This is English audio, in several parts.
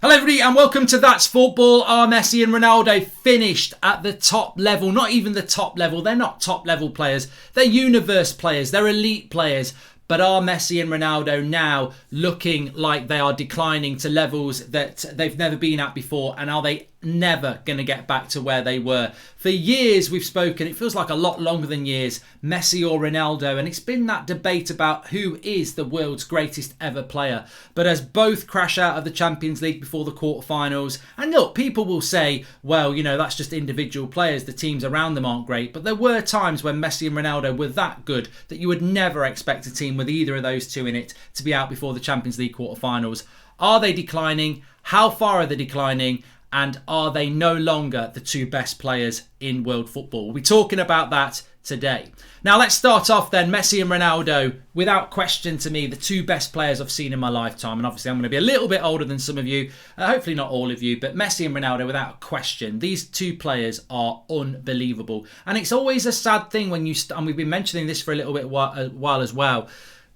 Hello everybody and welcome to That's Football. Are Messi and Ronaldo finished at the top level? Not even the top level. They're not top level players. They're universe players. They're elite players. But are Messi and Ronaldo now looking like they are declining to levels that they've never been at before? And are they never going to get back to where they were? For years we've spoken, it feels like a lot longer than years, Messi or Ronaldo. And it's been that debate about who is the world's greatest ever player. But as both crash out of the Champions League before the quarterfinals, and look, people will say, well, you know, that's just individual players. The teams around them aren't great. But there were times when Messi and Ronaldo were that good that you would never expect a team with either of those two in it to be out before the Champions League quarterfinals. Are they declining? How far are they declining? And are they no longer the two best players in world football? We'll be talking about that today. Now let's start off then. Messi and Ronaldo, without question to me, the two best players I've seen in my lifetime. And obviously I'm going to be a little bit older than some of you, hopefully not all of you, but Messi and Ronaldo, without question, these two players are unbelievable. And it's always a sad thing when you, and we've been mentioning this for a little bit while as well.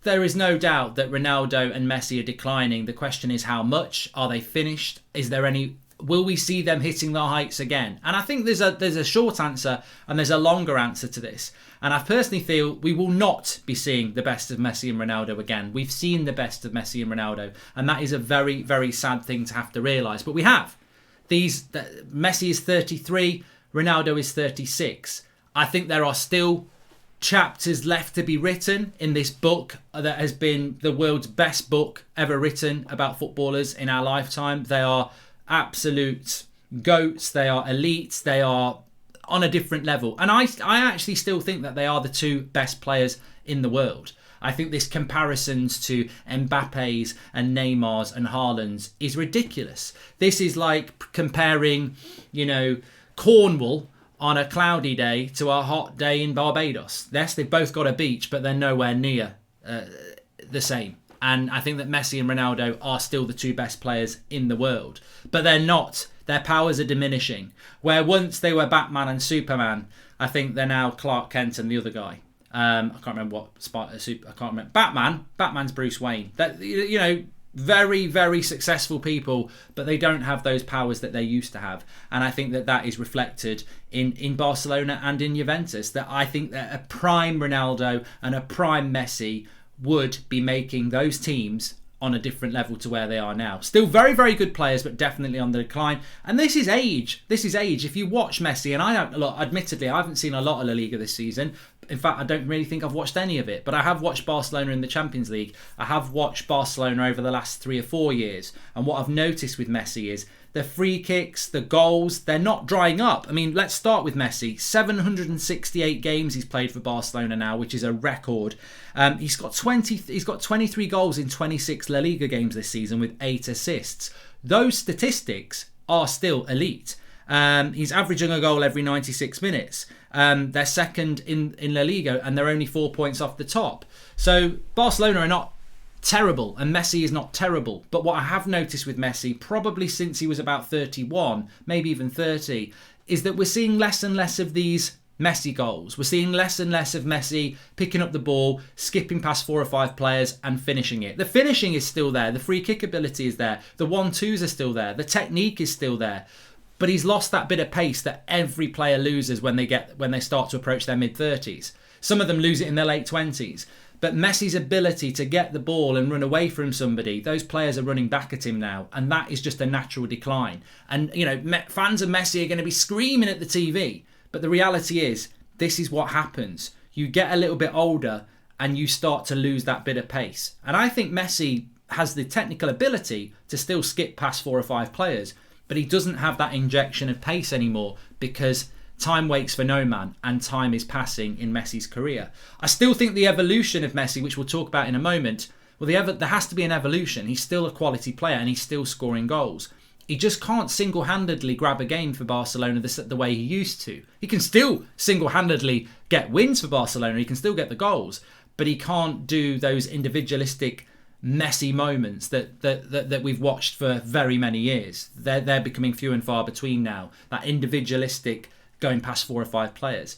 There is no doubt that Ronaldo and Messi are declining. The question is how much? Are they finished? Is there any... Will we see them hitting their heights again? And I think there's a short answer and there's a longer answer to this. And I personally feel we will not be seeing the best of Messi and Ronaldo again. We've seen the best of Messi and Ronaldo. And that is a very, very sad thing to have to realise. But we have. Messi is 33, Ronaldo is 36. I think there are still chapters left to be written in this book that has been the world's best book ever written about footballers in our lifetime. They are absolute goats, they are elites, they are on a different level. And I actually still think that they are the two best players in the world. I think this comparisons to Mbappe's and Neymar's and Haaland's is ridiculous. This is like comparing, you know, Cornwall on a cloudy day to a hot day in Barbados. Yes, they've both got a beach, but they're nowhere near the same. And I think that Messi and Ronaldo are still the two best players in the world. But they're not. Their powers are diminishing. Where once they were Batman and Superman, I think they're now Clark Kent and the other guy. I can't remember what... I can't remember. Batman's Bruce Wayne. That, you know, very, very successful people, but they don't have those powers that they used to have. And I think that is reflected in Barcelona and in Juventus. That I think that a prime Ronaldo and a prime Messi would be making those teams on a different level to where they are now. Still very, very good players, but definitely on the decline. And this is age. This is age. If you watch Messi, and admittedly, I haven't seen a lot of La Liga this season. In fact, I don't really think I've watched any of it, but I have watched Barcelona in the Champions League. I have watched Barcelona over the last 3 or 4 years. And what I've noticed with Messi is the free kicks, the goals, they're not drying up. I mean, let's start with Messi. 768 games he's played for Barcelona now, which is a record. He's got 23 goals in 26 La Liga games this season with 8 assists. Those statistics are still elite. He's averaging a goal every 96 minutes. They're second in La Liga and they're only 4 points off the top. So Barcelona are not terrible and Messi is not terrible. But what I have noticed with Messi, probably since he was about 31, maybe even 30, is that we're seeing less and less of these Messi goals. We're seeing less and less of Messi picking up the ball, skipping past 4 or 5 players and finishing it. The finishing is still there. The free kick ability is there. The 1-2s are still there. The technique is still there. But he's lost that bit of pace that every player loses when they start to approach their mid-30s. Some of them lose it in their late 20s. But Messi's ability to get the ball and run away from somebody, those players are running back at him now. And that is just a natural decline. And, you know, fans of Messi are going to be screaming at the TV. But the reality is, this is what happens. You get a little bit older and you start to lose that bit of pace. And I think Messi has the technical ability to still skip past 4 or 5 players. But he doesn't have that injection of pace anymore because time waits for no man and time is passing in Messi's career. I still think the evolution of Messi, which we'll talk about in a moment, well, there has to be an evolution. He's still a quality player and he's still scoring goals. He just can't single-handedly grab a game for Barcelona the way he used to. He can still single-handedly get wins for Barcelona. He can still get the goals, but he can't do those individualistic Messi moments that we've watched for very many years. They're becoming few and far between now. That individualistic going past 4 or 5 players.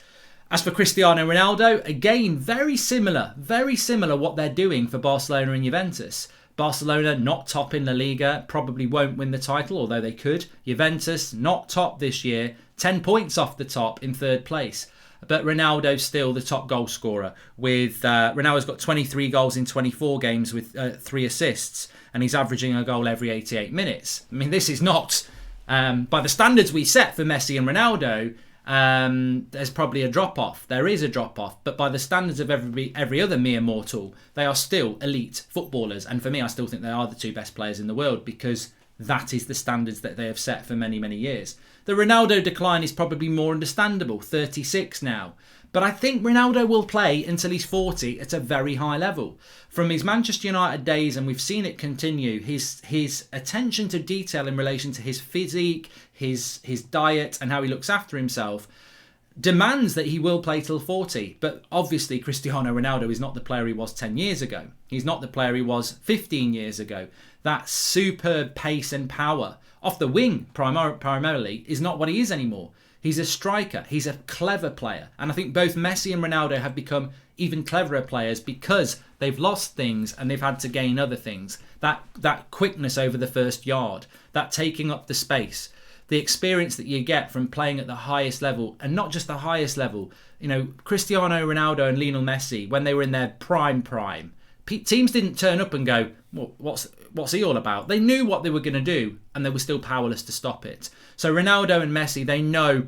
As for Cristiano Ronaldo, again, very similar what they're doing for Barcelona and Juventus. Barcelona not top in La Liga, probably won't win the title, although they could. Juventus not top this year, 10 points off the top in third place. But Ronaldo's still the top goal scorer. With Ronaldo's got 23 goals in 24 games with 3 assists, and he's averaging a goal every 88 minutes. I mean, this is not, by the standards we set for Messi and Ronaldo, there's probably a drop-off. There is a drop-off. But by the standards of every other mere mortal, they are still elite footballers. And for me, I still think they are the 2 best players in the world, because that is the standards that they have set for many, many years. The Ronaldo decline is probably more understandable, 36 now. But I think Ronaldo will play until he's 40 at a very high level. From his Manchester United days, and we've seen it continue, his attention to detail in relation to his physique, his diet and how he looks after himself demands that he will play till 40. But obviously Cristiano Ronaldo is not the player he was 10 years ago. He's not the player he was 15 years ago. That superb pace and power off the wing primarily is not what he is anymore. He's a striker. He's a clever player. And I think both Messi and Ronaldo have become even cleverer players because they've lost things and they've had to gain other things. That quickness over the first yard, that taking up the space, the experience that you get from playing at the highest level, and not just the highest level. You know, Cristiano Ronaldo and Lionel Messi, when they were in their prime, teams didn't turn up and go, well, what's he all about? They knew what they were going to do, and they were still powerless to stop it. So Ronaldo and Messi, they know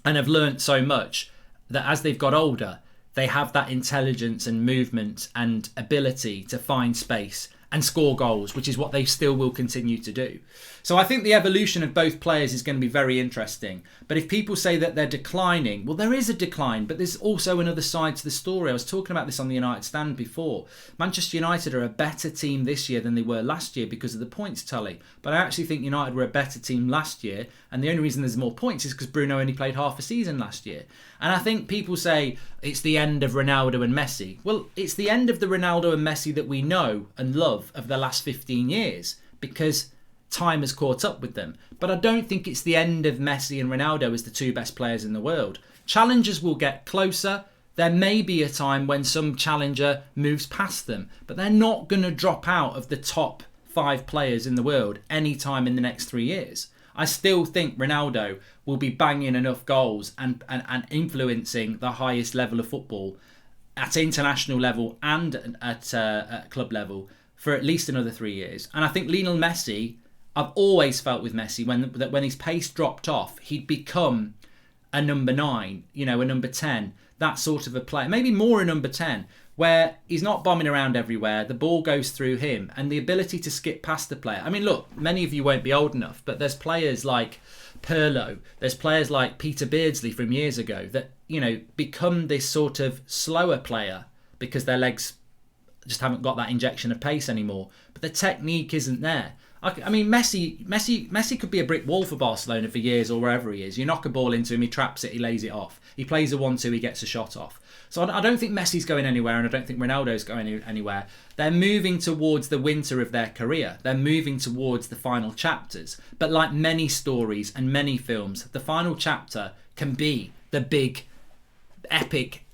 and have learnt so much that as they've got older, they have that intelligence and movement and ability to find space and score goals, which is what they still will continue to do. So I think the evolution of both players is going to be very interesting. But if people say that they're declining, well, there is a decline, but there's also another side to the story. I was talking about this on the United Stand before. Manchester United are a better team this year than they were last year because of the points tally. But I actually think United were a better team last year, and the only reason there's more points is because Bruno only played half a season last year. And I think people say it's the end of Ronaldo and Messi. Well, it's the end of the Ronaldo and Messi that we know and love of the last 15 years because time has caught up with them. But I don't think it's the end of Messi and Ronaldo as the 2 best players in the world. Challengers will get closer. There may be a time when some challenger moves past them, but they're not going to drop out of the top 5 players in the world anytime in the next 3 years. I still think Ronaldo will be banging enough goals and influencing the highest level of football at international level and at club level for at least another 3 years. And I think Lionel Messi, I've always felt with Messi when his pace dropped off, he'd become a number 9, a number 10, that sort of a player, maybe more a number 10, where he's not bombing around everywhere, the ball goes through him, and the ability to skip past the player. I mean, look, many of you won't be old enough, but there's players like Pirlo, there's players like Peter Beardsley from years ago that, become this sort of slower player because their legs just haven't got that injection of pace anymore, but the technique isn't there. I mean, Messi could be a brick wall for Barcelona for years or wherever he is. You knock a ball into him, he traps it, he lays it off. He plays a 1-2, he gets a shot off. So I don't think Messi's going anywhere, and I don't think Ronaldo's going anywhere. They're moving towards the winter of their career. They're moving towards the final chapters. But like many stories and many films, the final chapter can be the big, epic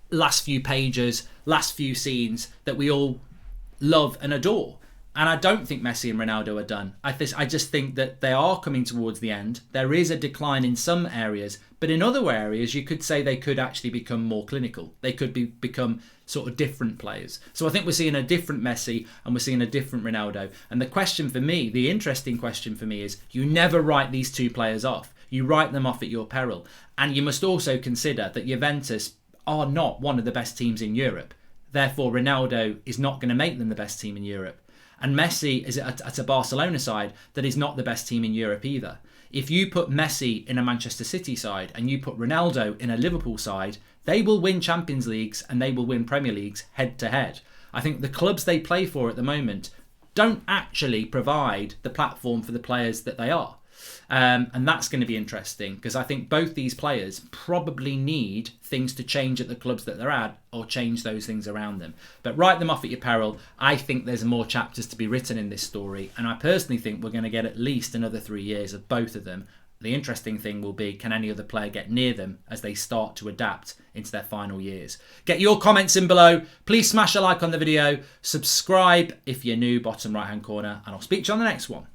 last few pages, last few scenes that we all love and adore. And I don't think Messi and Ronaldo are done. I just think that they are coming towards the end. There is a decline in some areas, but in other areas you could say they could actually become more clinical. They could become sort of different players. So I think we're seeing a different Messi and we're seeing a different Ronaldo. And the question for me, the interesting question for me is, you never write these 2 players off. You write them off at your peril. And you must also consider that Juventus are not one of the best teams in Europe. Therefore, Ronaldo is not going to make them the best team in Europe. And Messi is at a Barcelona side that is not the best team in Europe either. If you put Messi in a Manchester City side and you put Ronaldo in a Liverpool side, they will win Champions Leagues and they will win Premier Leagues head to head. I think the clubs they play for at the moment don't actually provide the platform for the players that they are. And that's going to be interesting because I think both these players probably need things to change at the clubs that they're at or change those things around them. But write them off at your peril. I think there's more chapters to be written in this story. And I personally think we're going to get at least another 3 years of both of them The interesting thing will be, can any other player get near them as they start to adapt into their final years? Get your comments in below. Please smash a like on the video. Subscribe if you're new, bottom right hand corner, and I'll speak to you on the next one.